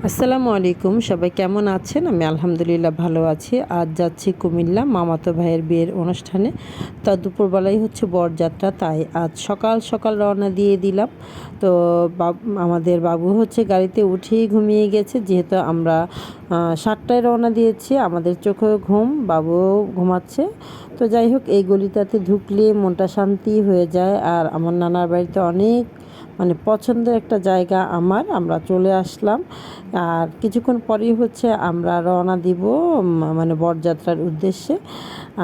আসসালামু আলাইকুম, সবাই কেমন আছেন? আমি আলহামদুলিল্লাহ ভালো আছি। আজ যাচ্ছি কুমিল্লা মামাতো ভাইয়ের বিয়ের অনুষ্ঠানে। তা দুপুরবেলায় হচ্ছে বরযাত্রা, তাই আজ সকাল সকাল রওনা দিয়ে দিলাম। তো আমাদের বাবু হচ্ছে গাড়িতে উঠেই ঘুমিয়ে গেছে, যেহেতু আমরা 7টায় রওনা দিয়েছি। আমাদের চোখেও ঘুম, বাবুও ঘুমাচ্ছে। তো যাই হোক, এই গলিটাতে ঢুকলে মনটা শান্তি হয়ে যায়। আর আমার নানার বাড়িতে অনেক পছন্দের একটা জায়গা আমরা চলে আসলাম। আর কিছুক্ষণ পরেই হচ্ছে আমরা রওনা দিব বরযাত্রার উদ্দেশ্যে।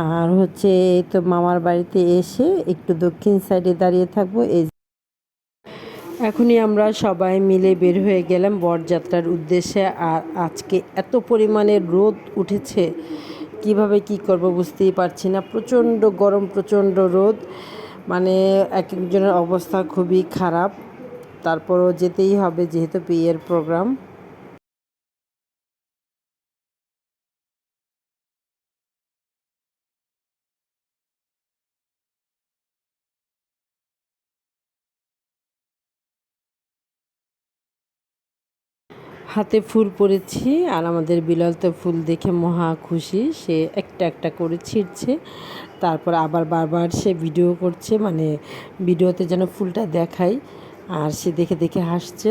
আর হচ্ছে এই তো মামার বাড়িতে এসে একটু দক্ষিণ সাইডে দাঁড়িয়ে থাকবো। এখনই আমরা সবাই মিলে বের হয়ে গেলাম বরযাত্রার উদ্দেশ্যে। আর আজকে এত পরিমাণে রোদ উঠেছে, কিভাবে কি করব বুঝতেই পারছি না। প্রচণ্ড গরম, প্রচণ্ড রোদ, এক একজনের অবস্থা খুবই খারাপ। তারপরও যেতেই হবে, যেহেতু বিয়ের প্রোগ্রাম। হাতে ফুল পরেছি, আর আমাদের বিলাল তো ফুল দেখে মহা খুশি। সে একটা একটা করে ছিঁড়ছে, তারপর আবার বারবার সে ভিডিও করছে, ভিডিওতে যেন ফুলটা দেখায়। আর সে দেখে দেখে হাসছে।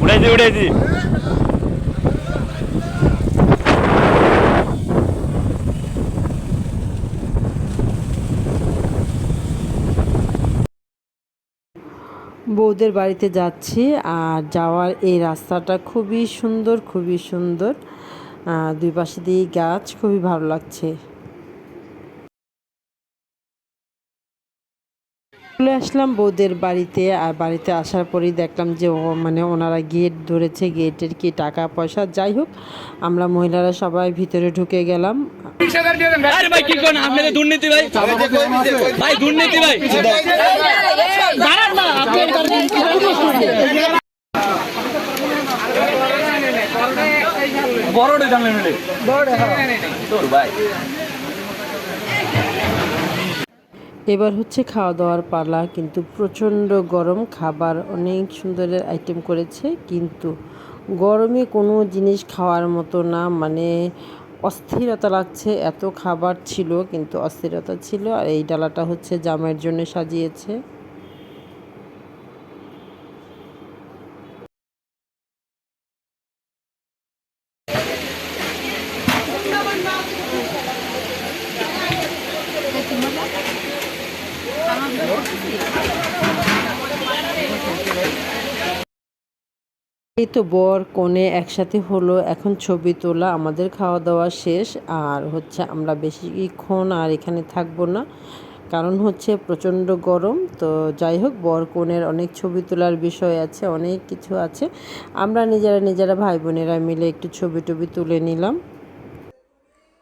উড়াইছি উড়াইছি। বউদের বাড়িতে যাচ্ছি, আর যাওয়ার এই রাস্তাটা খুবই সুন্দর, খুবই সুন্দর। দুই পাশে দিয়ে গাছ, খুবই ভালো লাগছে। চলে আসলাম বউদের বাড়িতে। আর বাড়িতে আসার পরেই দেখলাম যে ওনারা গেট ধরেছে, গেটের কি টাকা পয়সা। যাই হোক, আমরা মহিলারা সবাই ভিতরে ঢুকে গেলাম। এবার হচ্ছে খাওয়া দাওয়ার পালা, কিন্তু প্রচণ্ড গরম। খাবার অনেক সুন্দরের আইটেম করেছে, কিন্তু গরমে কোনো জিনিস খাওয়ার মতো না। অস্থিরতা লাগছে। এত খাবার ছিল, কিন্তু অস্থিরতা ছিল। আর এই ডালাটা হচ্ছে জামাইয়ের জন্য সাজিয়েছে। এই তো বর কনে একসাথে হলো, এখন ছবি তোলা। আমাদের খাওয়া দাওয়া শেষ। আর হচ্ছে আমরা বেশিক্ষণ আর এখানে থাকবো না, কারণ হচ্ছে প্রচণ্ড গরম। তো যাই হোক, বর কনের অনেক ছবি তোলার বিষয় আছে, অনেক কিছু আছে। আমরা নিজেরা ভাই বোনেরা মিলে একটু ছবি টবি তুলে নিলাম।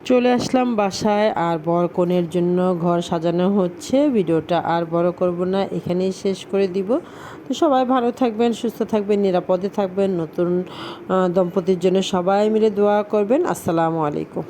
চলে আসলাম বাসায়। আর বর কনের জন্য ঘর সাজানো হচ্ছে। ভিডিওটা আর বড় করব না, এখানেই শেষ করে দিব। তো সবাই ভালো থাকবেন, সুস্থ থাকবেন, নিরাপদে থাকবেন। নতুন দম্পতির জন্য সবাই মিলে দোয়া করবেন। আসসালামু আলাইকুম।